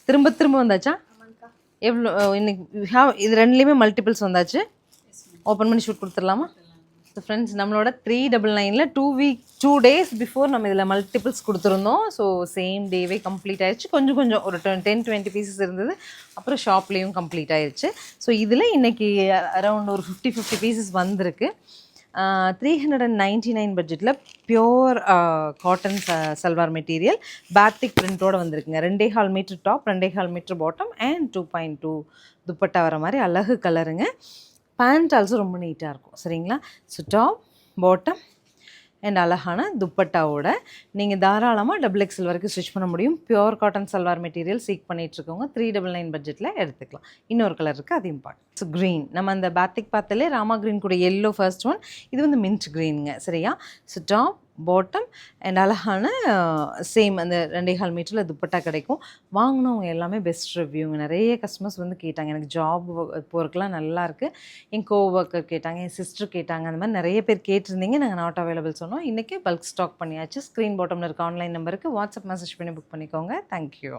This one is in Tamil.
திரும்ப திரும்ப வந்தாச்சா? எவ்வளோ இன்னைக்கு இது ரெண்டுலேயுமே மல்டிபிள்ஸ் வந்தாச்சு. ஓப்பன் பண்ணி ஷூட் கொடுத்துடலாமா? ஸோ ஃப்ரெண்ட்ஸ், நம்மளோட 399ல் 2 days பிஃபோர் நம்ம இதில் மல்டிபிள்ஸ் கொடுத்துருந்தோம். ஸோ சேம் டேவே கம்ப்ளீட் ஆயிடுச்சு. கொஞ்சம் கொஞ்சம் ஒரு 10-20 பீசஸ் இருந்தது. அப்புறம் ஷாப்லேயும் கம்ப்ளீட் ஆயிடுச்சு. ஸோ இதில் இன்றைக்கி அரௌண்ட் ஒரு 50 பீசஸ் வந்திருக்கு. 399 பட்ஜெட்டில் pure cotton salwar material batik பிரிண்டோடு வந்திருக்குங்க. 2.25 metre top, 2.25 metre bottom and 2.2 dupatta வர மாதிரி அழகு கலருங்க. பேண்ட் ஆல்சோ ரொம்ப நீட்டாக இருக்கும். சரிங்களா? ஸோ டாப், பாட்டம் அண்ட் அழகான துப்பட்டாவோட நீங்கள் தாராளமாக XXL வரைக்கும் ஸ்டிச் பண்ண முடியும். பியோர் காட்டன் சல்வார் மெட்டீரியல் சீக் பண்ணிகிட்ருக்கோங்க. 399 பட்ஜெட்டில் எடுத்துக்கலாம். இன்னொரு கலர் இருக்குது, அது இம்பார்ட்டன்ட். ஸோ க்ரீன், நம்ம அந்த பேத்திக் பார்த்தாலே ராமா க்ரீன் கூட எல்லோ ஃபர்ஸ்ட் ஒன், இது வந்து மின்ட் க்ரீனுங்க. சரியா? ஸோ டாப், பாட்டம் அண்ட் அழகான சேம் அந்த 2.25 மீட்டரில் துப்பட்டா கிடைக்கும். வாங்கினவங்க எல்லாமே பெஸ்ட் ரிவ்யூங்க. நிறைய கஸ்டமர்ஸ் வந்து கேட்டாங்க, எனக்கு ஜாப் போகிறதுக்குலாம் நல்லாயிருக்கு. என் கோவொர்க்கர் கேட்டாங்க, என் சிஸ்டர் கேட்டாங்க, அந்த மாதிரி நிறைய பேர் கேட்டிருந்தீங்க. நாங்கள் நாட் அவைலபிள் சொன்னோம். இன்றைக்கி பல்க் ஸ்டாக் பண்ணியாச்சு. ஸ்க்ரீன் பாட்டமில் இருக்க ஆன்லைன் நம்பருக்கு வாட்ஸ்அப் மெசேஜ் பண்ணி புக் பண்ணிக்கோங்க. தேங்க்யூ.